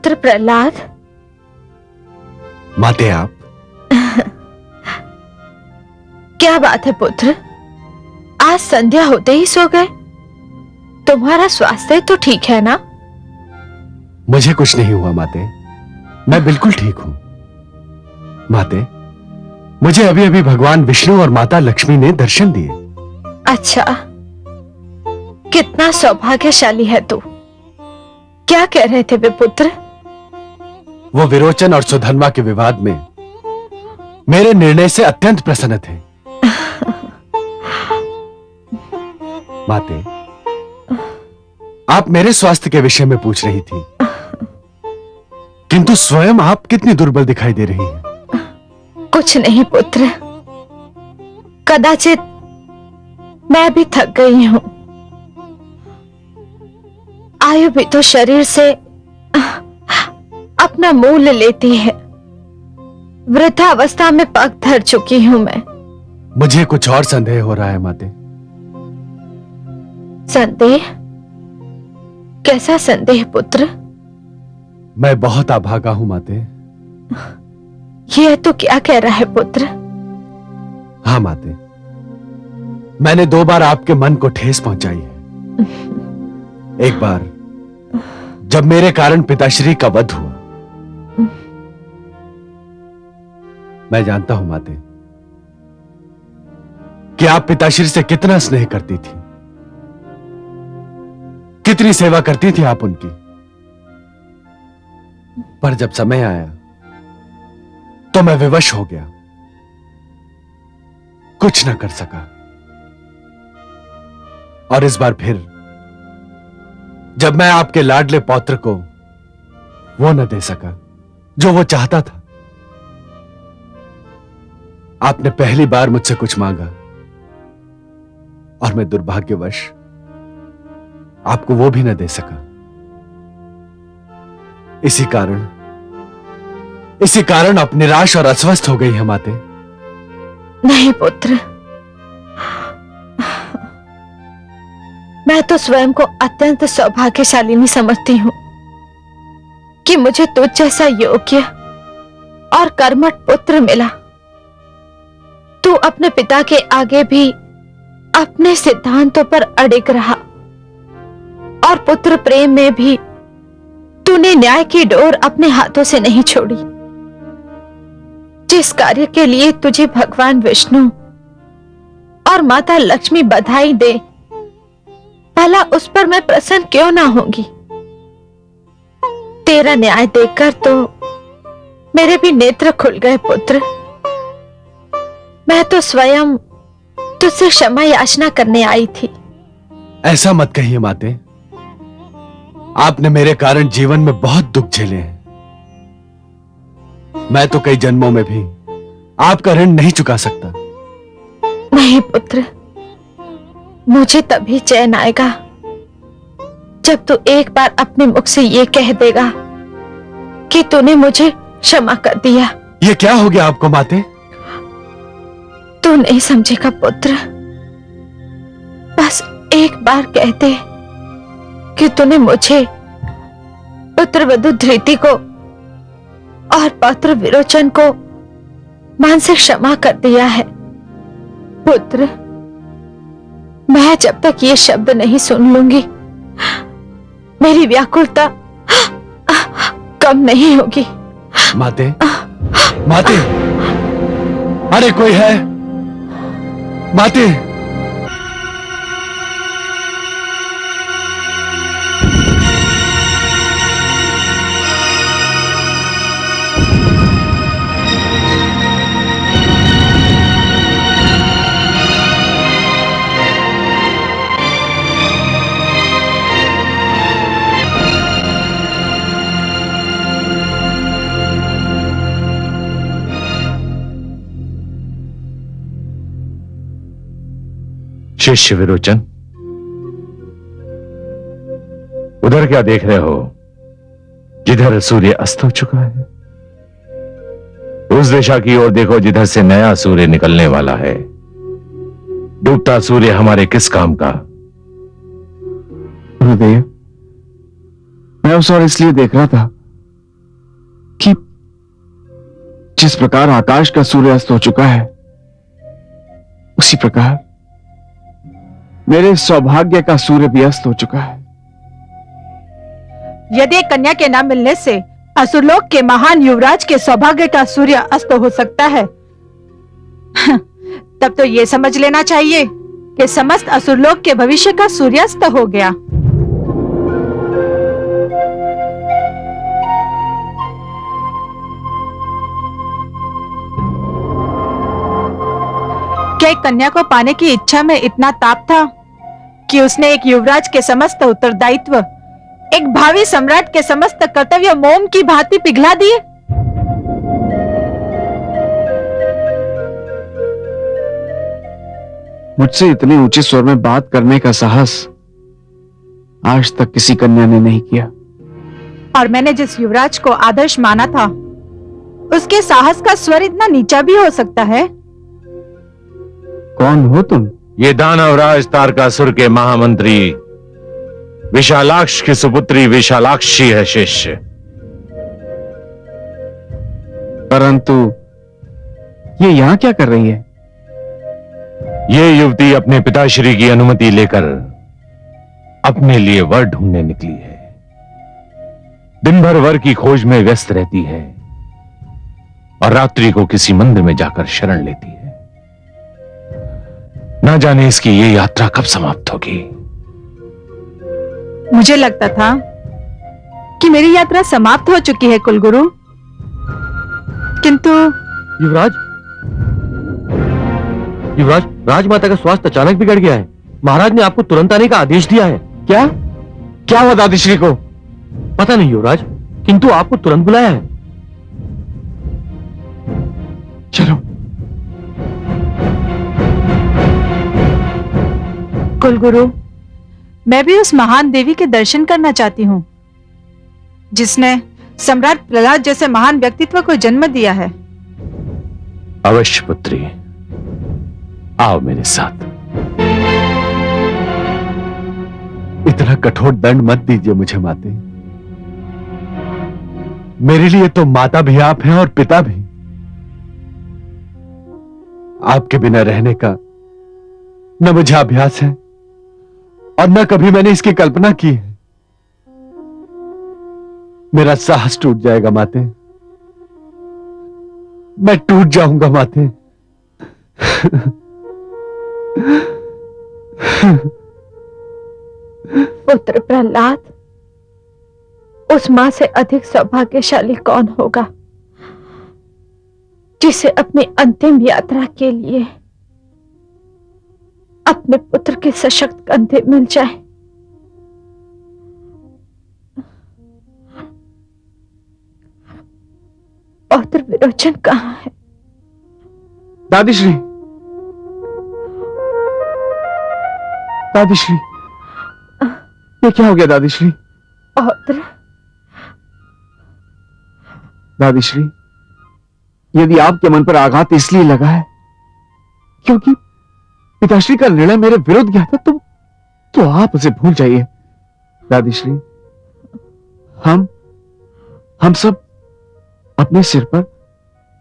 पुत्र प्रहलाद। माते आप। क्या बात है पुत्र, आज संध्या होते ही सो गए? तुम्हारा स्वास्थ्य तो ठीक है ना? मुझे कुछ नहीं हुआ माते, मैं बिल्कुल ठीक हूं। माते, मुझे अभी अभी भगवान विष्णु और माता लक्ष्मी ने दर्शन दिए। अच्छा, कितना सौभाग्यशाली है तू। क्या कह रहे थे वे पुत्र? वो विरोचन और सुधन्वा के विवाद में मेरे निर्णय से अत्यंत प्रसन्न थे। माते, आप मेरे स्वास्थ्य के विषय में पूछ रही थी, किंतु स्वयं आप कितनी दुर्बल दिखाई दे रही हैं। कुछ नहीं पुत्र, कदाचित मैं भी थक गई हूं। आयु भी तो शरीर से अपना मूल्य लेती है। वृद्धावस्था में पग धर चुकी हूं मैं। मुझे कुछ और संदेह हो रहा है माते। संदेह? कैसा संदेह पुत्र? मैं बहुत अभागा हूं माते। यह तो क्या कह रहा है पुत्र? हाँ माते, मैंने 2 बार आपके मन को ठेस पहुंचाई है। एक बार जब मेरे कारण पिताश्री का वध हुआ। मैं जानता हूं माते कि आप पिताश्री से कितना स्नेह करती थी, कितनी सेवा करती थी आप उनकी। पर जब समय आया तो मैं विवश हो गया, कुछ न कर सका। और इस बार फिर जब मैं आपके लाडले पौत्र को वो न दे सका जो वो चाहता था, आपने पहली बार मुझसे कुछ मांगा और मैं दुर्भाग्यवश आपको वो भी न दे सका। इसी कारण आप निराश और अस्वस्थ हो गई हैं माते। नहीं पुत्र, मैं तो स्वयं को अत्यंत सौभाग्यशालिनी समझती हूं कि मुझे तुझ जैसा योग्य और कर्मठ पुत्र मिला। तू अपने पिता के आगे भी अपने सिद्धांतों पर अड़िग रहा और पुत्र प्रेम में भी तूने न्याय की डोर अपने हाथों से नहीं छोड़ी। जिस कार्य के लिए तुझे भगवान विष्णु और माता लक्ष्मी बधाई दे, भला उस पर मैं प्रसन्न क्यों ना होंगी? तेरा न्याय देखकर तो मेरे भी नेत्र खुल गए पुत्र। मैं तो स्वयं तुझसे क्षमा याचना करने आई थी। ऐसा मत कहिए माते, आपने मेरे कारण जीवन में बहुत दुख झेले हैं। मैं तो कई जन्मों में भी आपका ऋण नहीं चुका सकता। नहीं पुत्र, मुझे तभी चैन आएगा जब तू एक बार अपने मुख से ये कह देगा कि तूने मुझे क्षमा कर दिया। ये क्या हो गया आपको माते? तू नहीं समझेगा पुत्र, बस एक बार कह दे कि तूने मुझे, पुत्र वधु धृति को और पौत्र विरोचन को मन से क्षमा कर दिया है। पुत्र, मैं जब तक ये शब्द नहीं सुन लूंगी, मेरी व्याकुलता कम नहीं होगी। माते, माते, अरे कोई है? माते, शिष्य विरोचन, उधर क्या देख रहे हो? जिधर सूर्य अस्त हो चुका है, उस दिशा की ओर देखो जिधर से नया सूर्य निकलने वाला है। डूबता सूर्य हमारे किस काम का? गुरुदेव, मैं उस ओर इसलिए देख रहा था जिस प्रकार आकाश का सूर्य अस्त हो चुका है, उसी प्रकार मेरे सौभाग्य का सूर्य भी अस्त हो चुका है। यदि एक कन्या के न मिलने से असुरलोक के महान युवराज के सौभाग्य का सूर्य अस्त हो सकता है, तब तो ये समझ लेना चाहिए कि समस्त असुरलोक के भविष्य का सूर्यास्त हो गया। क्या एक कन्या को पाने की इच्छा में इतना ताप था कि उसने एक युवराज के समस्त उत्तरदायित्व, एक भावी सम्राट के समस्त कर्तव्य मोम की भांति पिघला दिए? मुझसे इतने ऊंचे स्वर में बात करने का साहस आज तक किसी कन्या ने नहीं किया। और मैंने जिस युवराज को आदर्श माना था, उसके साहस का स्वर इतना नीचा भी हो सकता है? कौन हो तुम? ये दानवराज तारकासुर के महामंत्री विशालाक्ष की सुपुत्री विशालाक्षी है शिष्य। परंतु ये यहां क्या कर रही है? ये युवती अपने पिताश्री की अनुमति लेकर अपने लिए वर ढूंढने निकली है। दिन भर वर की खोज में व्यस्त रहती है और रात्रि को किसी मंदिर में जाकर शरण लेती है। ना जाने इसकी ये यात्रा कब समाप्त होगी। मुझे लगता था कि मेरी यात्रा समाप्त हो चुकी है कुलगुरु, किंतु युवराज, युवराज, राजमाता का स्वास्थ्य अचानक बिगड़ गया है। महाराज ने आपको तुरंत आने का आदेश दिया है। क्या क्या हुआ दादीश्री को? पता नहीं युवराज, किंतु आपको तुरंत बुलाया है। चलो। कुलगुरु, मैं भी उस महान देवी के दर्शन करना चाहती हूँ जिसने सम्राट प्रहलाद जैसे महान व्यक्तित्व को जन्म दिया है। अवश्य पुत्री, आओ मेरे साथ। इतना कठोर दंड मत दीजिए मुझे माते। मेरे लिए तो माता भी आप हैं और पिता भी। आपके बिना रहने का न मुझे अभ्यास है और न कभी मैंने इसकी कल्पना की है। मेरा साहस टूट जाएगा माते, मैं टूट जाऊंगा माते। पुत्र प्रहलाद, उस मां से अधिक सौभाग्यशाली कौन होगा जिसे अपनी अंतिम यात्रा के लिए अपने पुत्र के सशक्त कंधे मिल जाए। पौत्र विरोचन कहाँ है? दादीश्री, दादीश्री, ये क्या हो गया दादीश्री? पौत्र, दादीश्री, यदि आपके मन पर आघात इसलिए लगा है क्योंकि पिताश्री का निर्णय मेरे विरुद्ध गया था, तो आप उसे भूल जाइए। दादीश्री, हम सब अपने सिर पर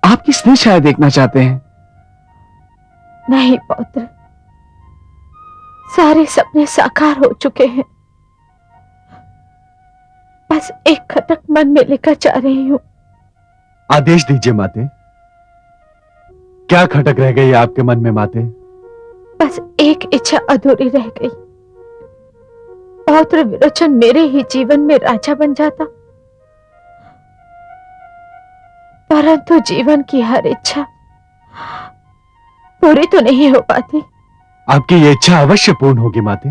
आपकी स्नेह छाया देखना चाहते हैं। नहीं पौत्र, सारे सपने साकार हो चुके हैं। बस एक खटक मन में लेकर जा रही हूं। आदेश दीजिए माते। क्या खटक रह गई आपके मन में माते? बस एक इच्छा अधूरी रह गई। पौत्र विरोचन मेरे ही जीवन में राजा बन जाता, परंतु जीवन की हर इच्छा पूरी तो नहीं हो पाती। आपकी ये इच्छा अवश्य पूर्ण होगी माते।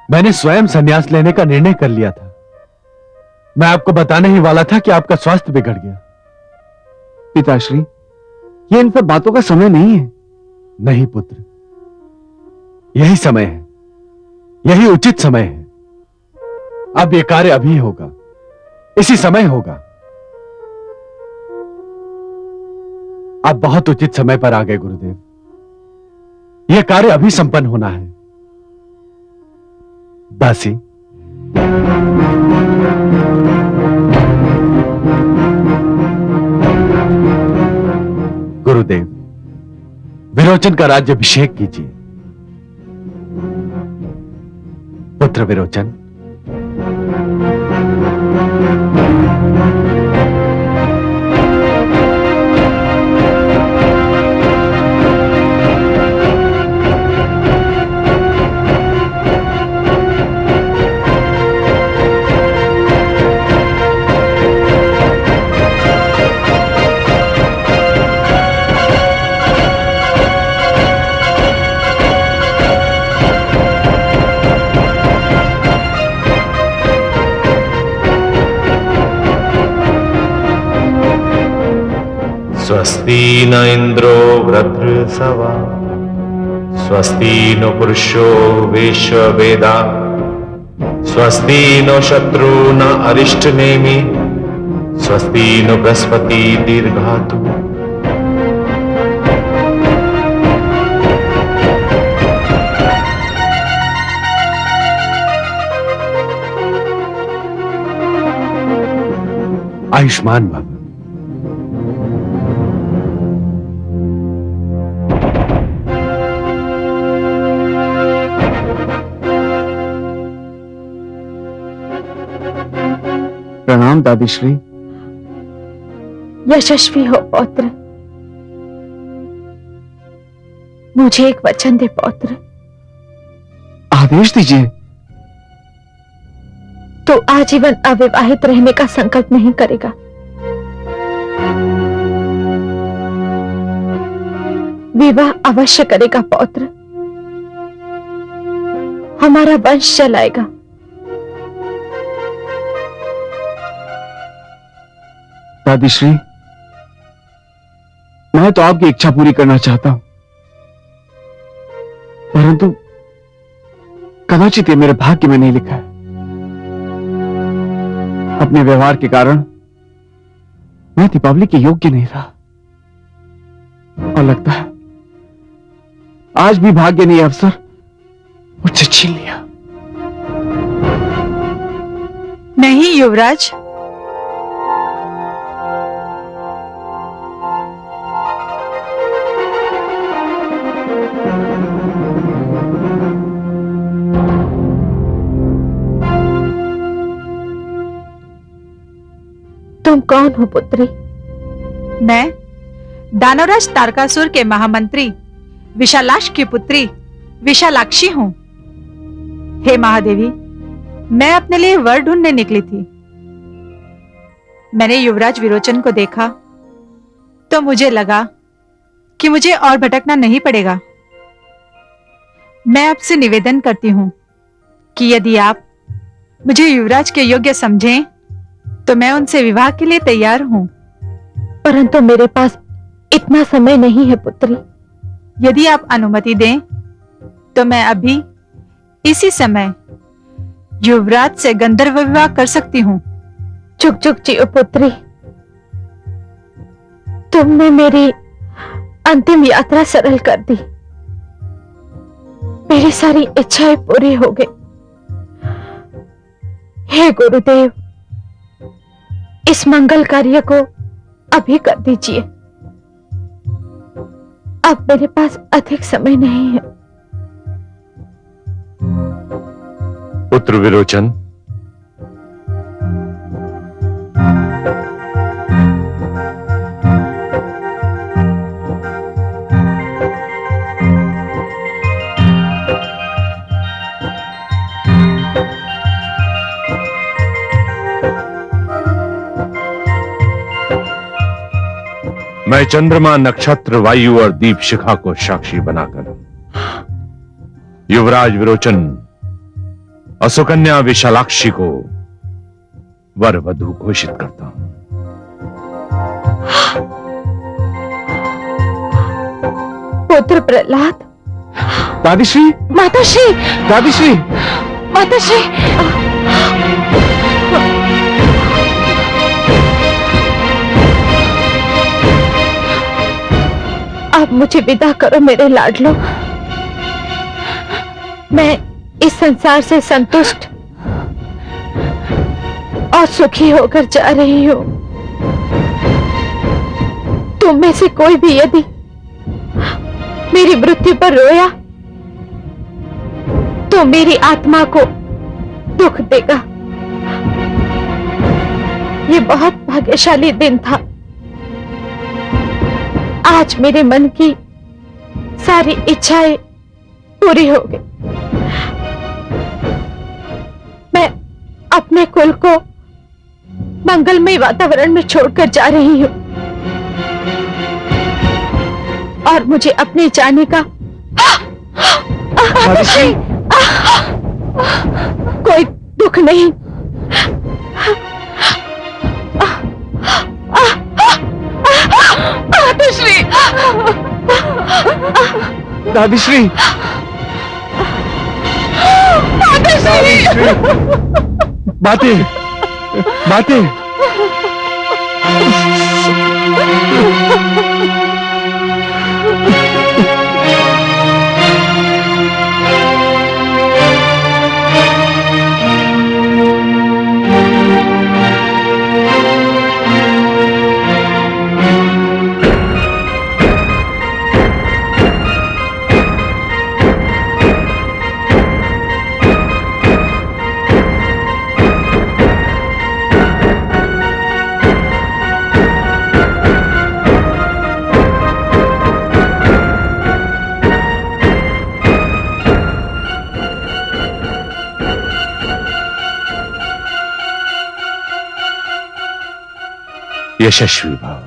मैंने स्वयं संन्यास लेने का निर्णय कर लिया था। मैं आपको बताने ही वाला था कि आपका स्वास्थ्य बिगड़ गया। पिताश्री, ये इन सब बातों का समय नहीं है। नहीं पुत्र, यही समय है, यही उचित समय है। अब ये कार्य अभी होगा, इसी समय होगा। आप बहुत उचित समय पर आ गए गुरुदेव। यह कार्य अभी संपन्न होना है। दासी, गुरुदेव, विरोचन का राज्याभिषेक कीजिए। पुत्र विरोचन, स्वस्ति न इंद्रो वृद्धसवा, स्वस्ति नो पुरुषो विश्ववेदा, स्वस्ति नो शत्रु न अरिष्टनेमि, स्वस्ति नो बृहस्पति दीर्घातु। आयुष्मान भव। प्रणाम दादीश्री। यशस्वी हो पौत्र। मुझे एक वचन दे पौत्र। आदेश दीजिए। तू आजीवन अविवाहित रहने का संकल्प नहीं करेगा। विवाह अवश्य करेगा पौत्र। हमारा वंश चलाएगा। दादीश्री, मैं तो आपकी इच्छा पूरी करना चाहता हूं, परंतु कदाचित ये मेरे भाग्य में नहीं लिखा है। अपने व्यवहार के कारण मैं दीपावली के योग्य नहीं रहा, और लगता है आज भी भाग्य ने यह अवसर मुझसे छीन लिया। नहीं युवराज, तुम कौन हो पुत्री? मैं दानवराज तारकासुर के महामंत्री विशालाक्ष की पुत्री विशालाक्षी हूं। हे महादेवी, मैं अपने लिए वर ढूंढने निकली थी। मैंने युवराज विरोचन को देखा तो मुझे लगा कि मुझे और भटकना नहीं पड़ेगा। मैं आपसे निवेदन करती हूं कि यदि आप मुझे युवराज के योग्य समझें तो मैं उनसे विवाह के लिए तैयार हूं। परंतु मेरे पास इतना समय नहीं है पुत्री। यदि आप अनुमति दें तो मैं अभी इसी समय युवराज से गंधर्व विवाह कर सकती हूं। चुक चुक जियो पुत्री। तुमने मेरी अंतिम यात्रा सरल कर दी। मेरी सारी इच्छाएं पूरी हो गई। हे गुरुदेव, इस मंगल कार्य को अभी कर दीजिए। अब मेरे पास अधिक समय नहीं है। पुत्र विरोचन, मैं चंद्रमा, नक्षत्र, वायु और दीप शिखा को साक्षी बनाकर युवराज विरोचन और सुकन्या विशालाक्षी को वर वधू घोषित करता हूं। पुत्र प्रहलाद। दादीश्री, माताश्री, दादीश्री, माताश्री। आप मुझे विदा करो मेरे लाडलो। मैं इस संसार से संतुष्ट और सुखी होकर जा रही हूं। तुम में से कोई भी यदि मेरी मृत्यु पर रोया तो मेरी आत्मा को दुख देगा। ये बहुत भाग्यशाली दिन था। आज मेरे मन की सारी इच्छाएं पूरी हो गई। मैं अपने कुल को मंगलमय वातावरण में छोड़कर जा रही हूं और मुझे अपने जाने का कोई दुख नहीं। दादीश्री, दादीश्री, दादीश्री, माते, माते। यशस्वी भव।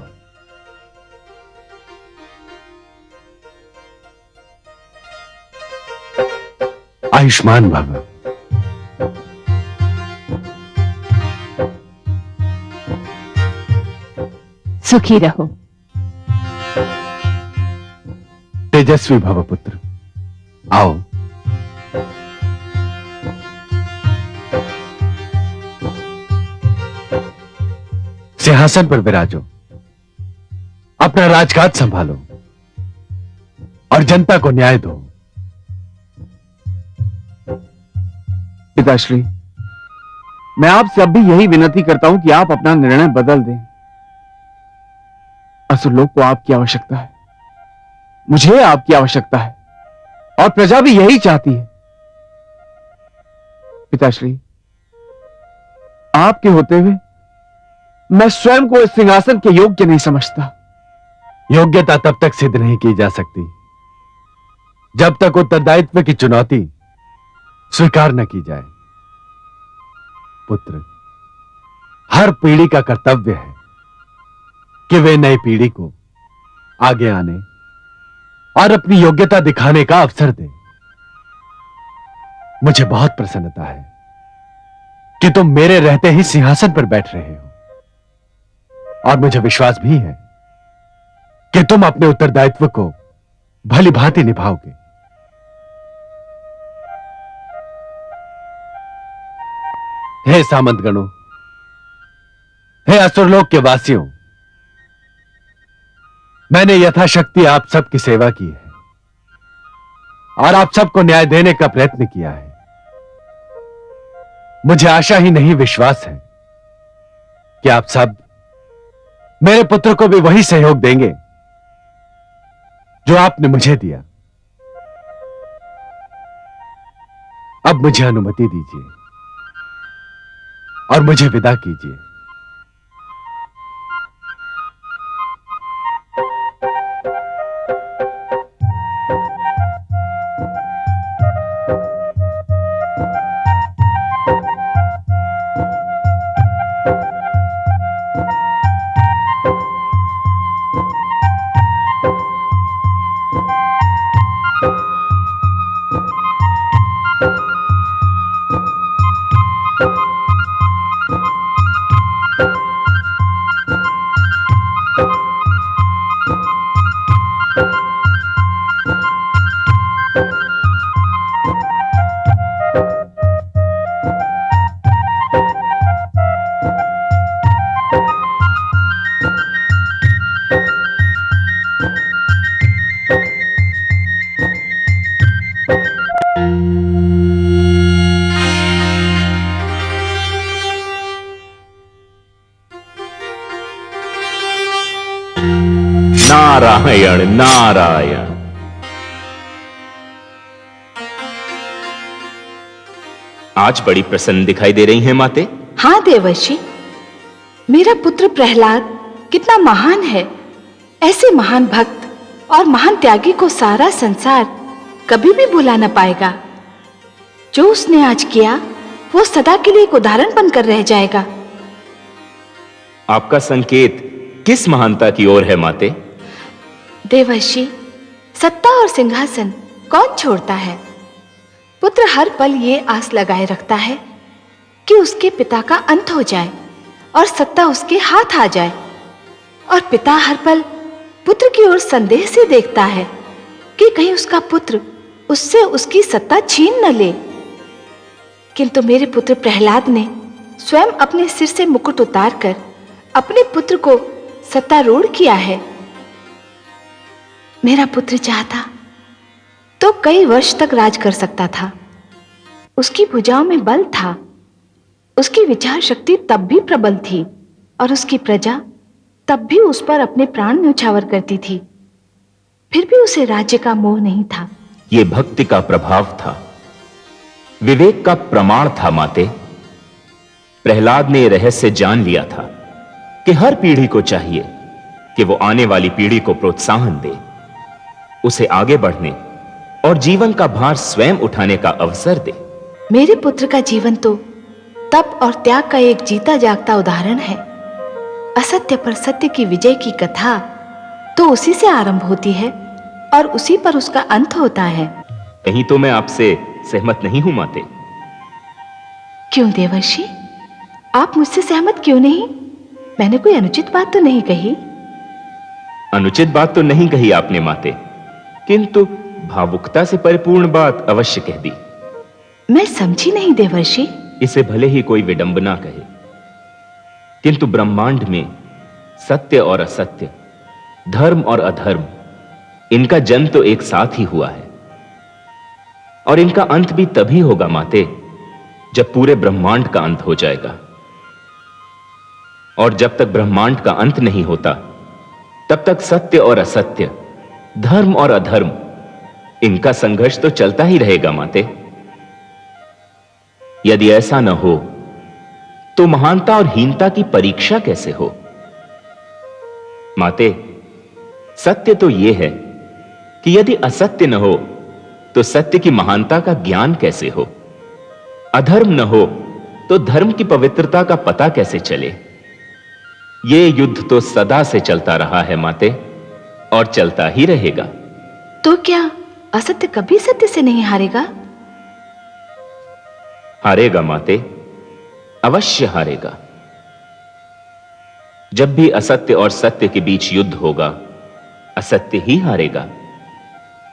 आयुष्मान भव। सुखी रहो। तेजस्वी भव पुत्र। आओ। सिंहासन पर विराजो, अपना राजकाज संभालो और जनता को न्याय दो। पिताश्री, मैं आपसे अब भी यही विनती करता हूं कि आप अपना निर्णय बदल दें। असुरलोक को आपकी आवश्यकता है, मुझे आपकी आवश्यकता है और प्रजा भी यही चाहती है। पिताश्री, आपके होते हुए मैं स्वयं को इस सिंहासन के योग्य नहीं समझता। योग्यता तब तक सिद्ध नहीं की जा सकती जब तक उत्तरदायित्व की चुनौती स्वीकार न की जाए। पुत्र, हर पीढ़ी का कर्तव्य है कि वे नई पीढ़ी को आगे आने और अपनी योग्यता दिखाने का अवसर दे। मुझे बहुत प्रसन्नता है कि तुम मेरे रहते ही सिंहासन पर बैठ रहे हो और मुझे विश्वास भी है कि तुम अपने उत्तरदायित्व को भली भांति निभाओगे। हे सामंतगणों, हे असुरलोक के वासियों, मैंने यथाशक्ति आप सबकी सेवा की है और आप सबको न्याय देने का प्रयत्न किया है। मुझे आशा ही नहीं विश्वास है कि आप सब मेरे पुत्र को भी वही सहयोग देंगे जो आपने मुझे दिया। अब मुझे अनुमति दीजिए और मुझे विदा कीजिए। नारायण नारायण। आज बड़ी प्रसन्न दिखाई दे रही हैं माते। हाँ देवर्षि, मेरा पुत्र प्रहलाद कितना महान है। ऐसे महान भक्त और महान त्यागी को सारा संसार कभी भी भुला न पाएगा। जो उसने आज किया वो सदा के लिए एक उदाहरण बनकर रह जाएगा। आपका संकेत किस महानता की ओर है माते? देवर्षि, सत्ता और सिंहासन कौन छोड़ता है? पुत्र हर पल ये आस लगाए रखता है कि उसके पिता का अंत हो जाए और सत्ता उसके हाथ आ जाए, और पिता हर पल पुत्र की ओर संदेह से देखता है कि कहीं उसका पुत्र उससे उसकी सत्ता छीन न ले। किंतु मेरे पुत्र प्रहलाद ने स्वयं अपने सिर से मुकुट उतारकर अपने पुत्र को सत्तारूढ़ किया है। मेरा पुत्र चाहता तो कई वर्ष तक राज कर सकता था। उसकी भुजाओं में बल था, उसकी विचार शक्ति तब भी प्रबल थी, और उसकी प्रजा तब भी उस पर अपने प्राण न्यौछावर करती थी। फिर भी उसे राज्य का मोह नहीं था। ये भक्ति का प्रभाव था, विवेक का प्रमाण था माते। प्रहलाद ने यह रहस्य जान लिया था कि हर पीढ़ी को चाहिए कि वो आने वाली पीढ़ी को प्रोत्साहन दे, उसे आगे बढ़ने और जीवन का भार स्वयं उठाने का अवसर दे। मेरे पुत्र का जीवन तो तप और त्याग का एक जीता जागता उदाहरण है। असत्य पर सत्य की विजय की कथा तो उसी से आरंभ होती है और उसी पर उसका अंत होता है। कहीं तो मैं आपसे सहमत नहीं हूं माते। क्यों देवर्षि, आप मुझसे सहमत क्यों नहीं? मैंने कोई अनुचित बात तो नहीं कही। अनुचित बात तो नहीं कही आपने माते, किंतु भावुकता से परिपूर्ण बात अवश्य कह दी। मैं समझी नहीं देवर्षि। इसे भले ही कोई विडंबना कहे, किंतु ब्रह्मांड में सत्य और असत्य, धर्म और अधर्म, इनका जन्म तो एक साथ ही हुआ है, और इनका अंत भी तभी होगा माते जब पूरे ब्रह्मांड का अंत हो जाएगा। और जब तक ब्रह्मांड का अंत नहीं होता तब तक सत्य और असत्य, धर्म और अधर्म, इनका संघर्ष तो चलता ही रहेगा माते। यदि ऐसा न हो तो महानता और हीनता की परीक्षा कैसे हो? माते, सत्य तो यह है कि यदि असत्य न हो तो सत्य की महानता का ज्ञान कैसे हो? अधर्म न हो तो धर्म की पवित्रता का पता कैसे चले? ये युद्ध तो सदा से चलता रहा है माते, और चलता ही रहेगा। तो क्या असत्य कभी सत्य से नहीं हारेगा? हारेगा माते, अवश्य हारेगा। जब भी असत्य और सत्य के बीच युद्ध होगा, असत्य ही हारेगा,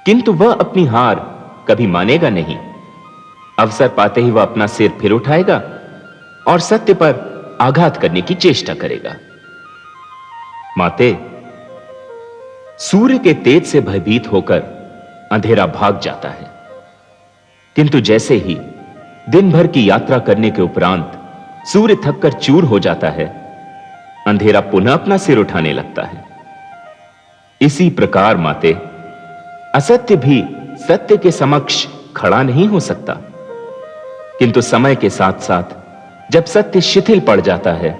किंतु वह अपनी हार कभी मानेगा नहीं। अवसर पाते ही वह अपना सिर फिर उठाएगा और सत्य पर आघात करने की चेष्टा करेगा। माते, सूर्य के तेज से भयभीत होकर अंधेरा भाग जाता है, किंतु जैसे ही दिन भर की यात्रा करने के उपरांत सूर्य थककर चूर हो जाता है, अंधेरा पुनः अपना सिर उठाने लगता है। इसी प्रकार माते, असत्य भी सत्य के समक्ष खड़ा नहीं हो सकता, किंतु समय के साथ साथ जब सत्य शिथिल पड़ जाता है,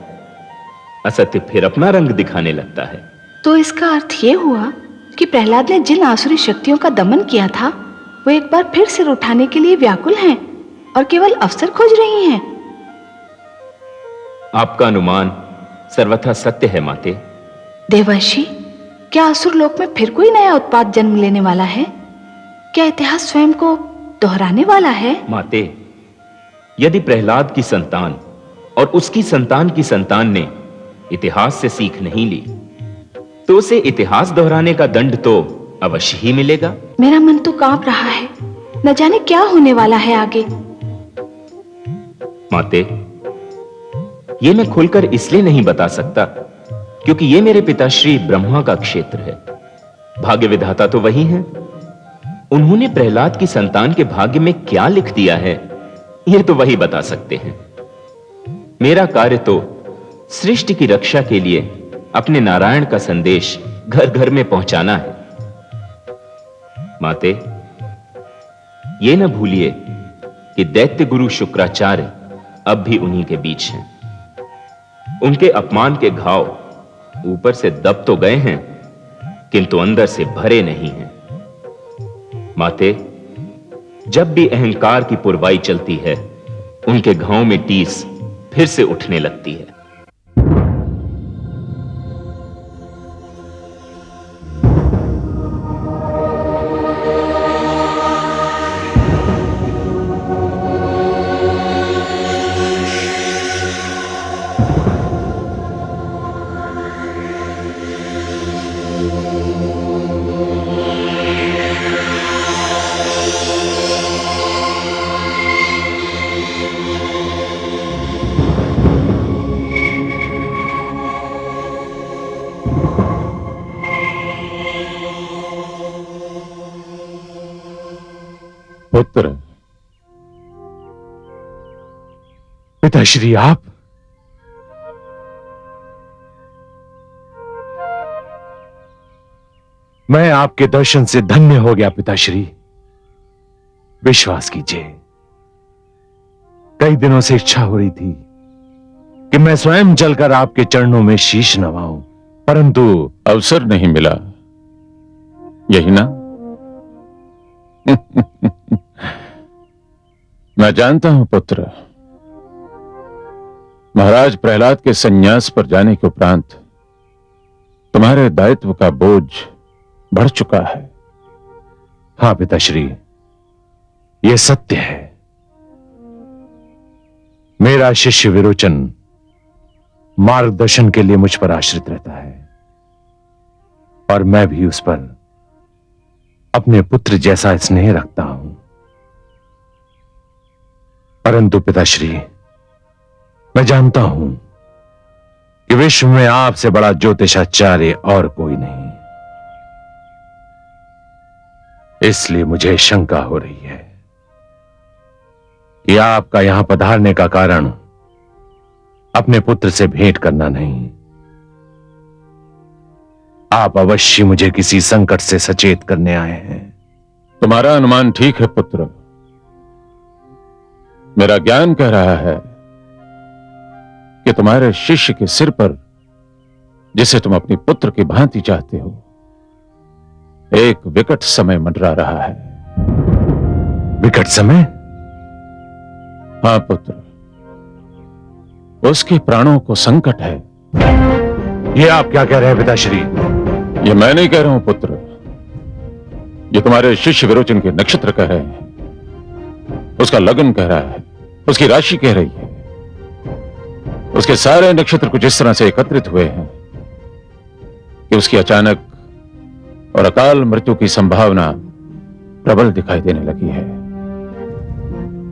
असत्य फिर अपना रंग दिखाने लगता है। तो इसका अर्थ यह हुआ कि प्रहलाद ने जिन आसुरी शक्तियों का दमन किया था, वो एक बार फिर सिर उठाने के लिए व्याकुल हैं और केवल अवसर खोज रही हैं। आपका अनुमान सर्वथा सत्य है माते। देवर्षि, क्या असुर लोक में फिर कोई नया उत्पात जन्म लेने वाला है? क्या इतिहास स्वयं को दोहराने वाला है? माते, यदि प्रहलाद की संतान और उसकी संतान की संतान ने इतिहास से सीख नहीं ली, तो उसे इतिहास दोहराने का दंड तो अवश्य ही मिलेगा। मेरा मन तो कांप रहा है, न जाने क्या होने वाला है आगे। माते, ये मैं खुलकर इसलिए नहीं बता सकता क्योंकि ये मेरे पिताश्री ब्रह्मा का क्षेत्र है। भाग्य विधाता तो वही हैं। उन्होंने प्रहलाद की संतान के भाग्य में क्या लिख दिया है, ये तो वही बता सकते हैं। मेरा कार्य तो सृष्टि की रक्षा के लिए अपने नारायण का संदेश घर घर में पहुंचाना है। माते, ये न भूलिए कि दैत्य गुरु शुक्राचार्य अब भी उन्हीं के बीच हैं। उनके अपमान के घाव ऊपर से दब तो गए हैं, किंतु अंदर से भरे नहीं हैं। माते, जब भी अहंकार की पुरवाई चलती है, उनके घाव में टीस फिर से उठने लगती है। पुत्र, पिताश्री आप? मैं आपके दर्शन से धन्य हो गया पिताश्री। विश्वास कीजिए, कई दिनों से इच्छा हो रही थी कि मैं स्वयं चलकर आपके चरणों में शीश नवाऊं, परंतु अवसर नहीं मिला, यही ना? मैं जानता हूं पुत्र, महाराज प्रहलाद के संन्यास पर जाने के उपरांत तुम्हारे दायित्व का बोझ बढ़ चुका है। हां पिताश्री, यह सत्य है। मेरा शिष्य विरोचन मार्गदर्शन के लिए मुझ पर आश्रित रहता है, और मैं भी उस पर अपने पुत्र जैसा स्नेह रखता हूं। परंतु पिताश्री, मैं जानता हूं कि विश्व में आपसे बड़ा ज्योतिषाचार्य और कोई नहीं, इसलिए मुझे शंका हो रही है कि आपका यहां पधारने का कारण अपने पुत्र से भेंट करना नहीं। आप अवश्य मुझे किसी संकट से सचेत करने आए हैं। तुम्हारा अनुमान ठीक है पुत्र। मेरा ज्ञान कह रहा है कि तुम्हारे शिष्य के सिर पर, जिसे तुम अपनी पुत्र की भांति चाहते हो, एक विकट समय मंडरा रहा है। विकट समय? हां पुत्र, उसके प्राणों को संकट है। ये आप क्या कह रहे हैं पिताश्री? ये मैं नहीं कह रहा हूं पुत्र, ये तुम्हारे शिष्य विरोचन के नक्षत्र कह रहे हैं, उसका लगन कह रहा है, उसकी राशि कह रही है। उसके सारे नक्षत्र कुछ इस तरह से एकत्रित हुए हैं कि उसकी अचानक और अकाल मृत्यु की संभावना प्रबल दिखाई देने लगी है।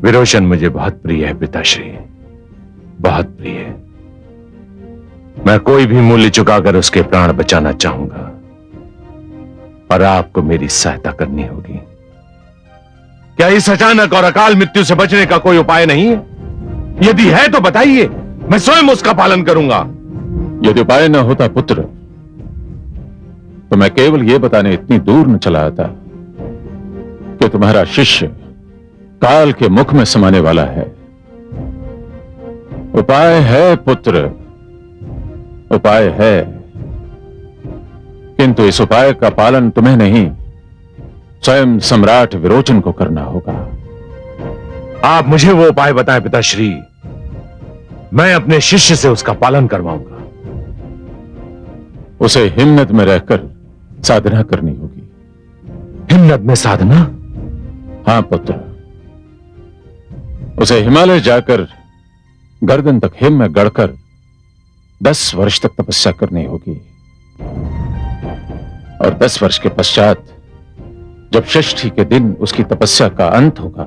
विरोचन मुझे बहुत प्रिय है पिताश्री, बहुत प्रिय। मैं कोई भी मूल्य चुकाकर उसके प्राण बचाना चाहूंगा, और आपको मेरी सहायता करनी होगी। क्या इस अचानक और अकाल मृत्यु से बचने का कोई उपाय नहीं है? यदि है तो बताइए, मैं स्वयं उसका पालन करूंगा। यदि उपाय न होता पुत्र, तो मैं केवल यह बताने इतनी दूर न चला आता कि तुम्हारा शिष्य काल के मुख में समाने वाला है। उपाय है पुत्र, उपाय है, किंतु इस उपाय का पालन तुम्हें नहीं, स्वयं सम्राट विरोचन को करना होगा। आप मुझे वो उपाय बताएं पिताश्री, मैं अपने शिष्य से उसका पालन करवाऊंगा। उसे हिम्मत में रहकर साधना करनी होगी। हिम्मत में साधना? हां पुत्र, उसे हिमालय जाकर गर्दन तक हिम में गड़कर 10 वर्ष तक तपस्या करनी होगी, और 10 वर्ष के पश्चात जब षष्ठी के दिन उसकी तपस्या का अंत होगा,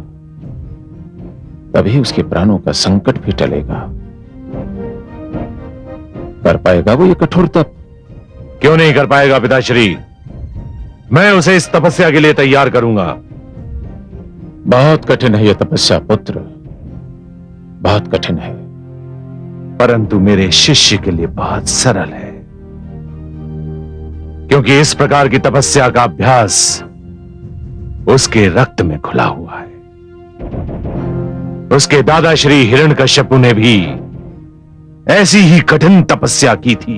तभी उसके प्राणों का संकट भी टलेगा। कर पाएगा वो ये कठोर तप? क्यों नहीं कर पाएगा पिताश्री, मैं उसे इस तपस्या के लिए तैयार करूंगा। बहुत कठिन है यह तपस्या पुत्र, बहुत कठिन है, परंतु मेरे शिष्य के लिए बहुत सरल है, क्योंकि इस प्रकार की तपस्या का अभ्यास उसके रक्त में घुला हुआ है। उसके दादा श्री हिरण्यकश्यपु ने भी ऐसी ही कठिन तपस्या की थी।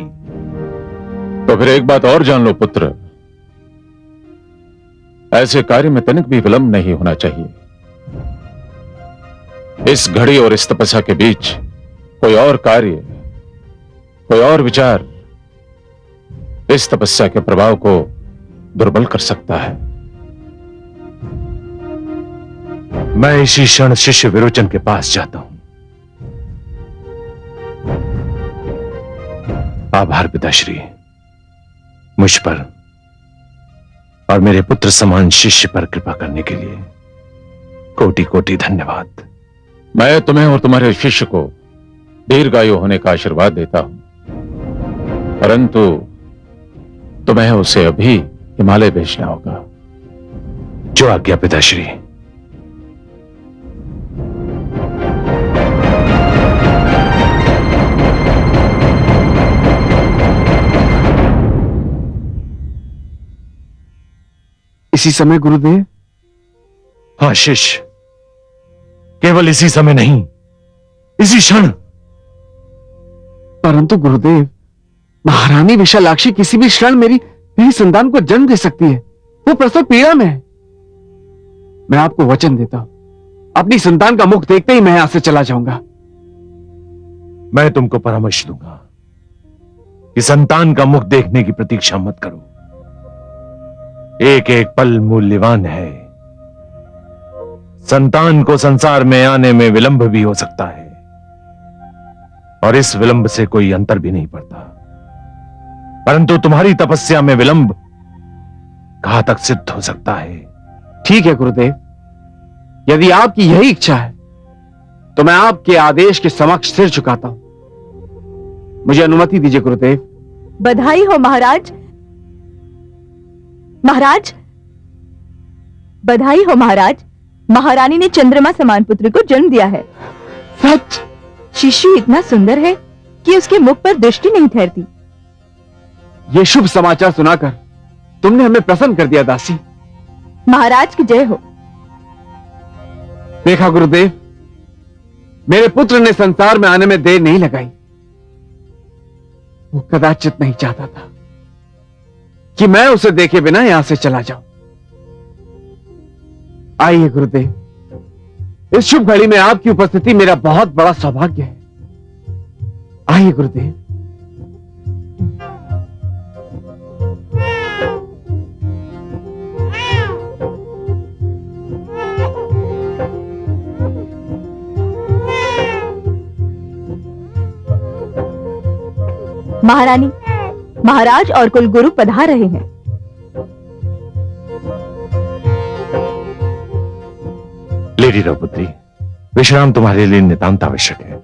तो फिर एक बात और जान लो पुत्र, ऐसे कार्य में तनिक भी विलंब नहीं होना चाहिए। इस घड़ी और इस तपस्या के बीच कोई और कार्य, कोई और विचार इस तपस्या के प्रभाव को दुर्बल कर सकता है। मैं इसी क्षण शिष्य विरोचन के पास जाता हूं। आभार पिताश्री, मुझ पर और मेरे पुत्र समान शिष्य पर कृपा करने के लिए कोटि कोटि धन्यवाद। मैं तुम्हें और तुम्हारे शिष्य को दीर्घायु होने का आशीर्वाद देता हूं, परंतु तुम्हें उसे अभी हिमालय भेजना होगा। जो आज्ञा पिताश्री। इसी समय गुरुदेव? हाँ शिष्य, केवल इसी समय नहीं, इसी क्षण। परंतु गुरुदेव, महारानी विशालाक्षी किसी भी क्षण मेरी संतान को जन्म दे सकती है। वो प्रसव पीड़ा में है। मैं आपको वचन देता हूं, अपनी संतान का मुख देखते ही मैं यहां से चला जाऊंगा। मैं तुमको परामर्श दूंगा कि संतान का मुख देखने की प्रतीक्षा मत करो। एक एक पल मूल्यवान है। संतान को संसार में आने में विलंब भी हो सकता है, और इस विलंब से कोई अंतर भी नहीं पड़ता। परंतु तुम्हारी तपस्या में विलंब घातक सिद्ध हो सकता है। ठीक है गुरुदेव, यदि आपकी यही इच्छा है तो मैं आपके आदेश के समक्ष सिर झुकाता हूं। मुझे अनुमति दीजिए गुरुदेव। बधाई हो महाराज। महाराज, बधाई हो महाराज। महारानी ने चंद्रमा समान पुत्र को जन्म दिया है। सच? शिशु इतना सुंदर है कि उसके मुख पर दृष्टि नहीं ठहरती। ये शुभ समाचार सुनाकर तुमने हमें प्रसन्न कर दिया दासी। महाराज की जय हो। देखा गुरुदेव, मेरे पुत्र ने संसार में आने में देर नहीं लगाई। वो कदाचित नहीं चाहता था कि मैं उसे देखे बिना यहां से चला जाऊं। आइए गुरुदेव, इस शुभ घड़ी में आपकी उपस्थिति मेरा बहुत बड़ा सौभाग्य है। आइए गुरुदेव। महारानी, महाराज और कुलगुरु पधार रहे हैं। लेडी द्रौपदी, विश्राम तुम्हारे लिए नितांत आवश्यक है।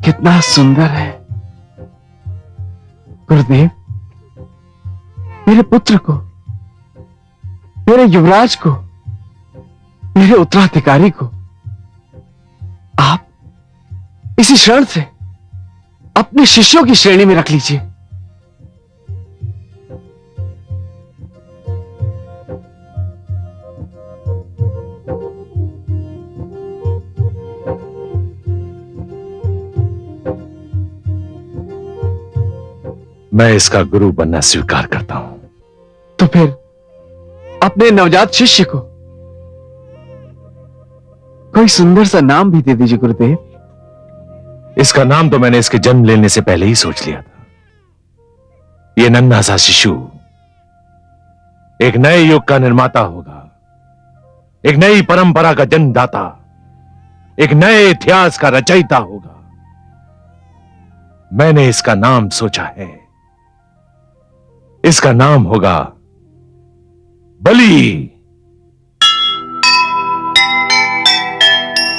कितना सुंदर है गुरुदेव। मेरे पुत्र को, मेरे युवराज को, मेरे उत्तराधिकारी को आप इसी क्षण से अपने शिष्यों की श्रेणी में रख लीजिए। मैं इसका गुरु बनना स्वीकार करता हूं। तो फिर अपने नवजात शिष्य को कोई सुंदर सा नाम भी दे दीजिए गुरुदेव। इसका नाम तो मैंने इसके जन्म लेने से पहले ही सोच लिया था। यह नन्हा सा शिशु एक नए युग का निर्माता होगा, एक नई परंपरा का जन्मदाता, एक नए इतिहास का रचयिता होगा। मैंने इसका नाम सोचा है। इसका नाम होगा बलि।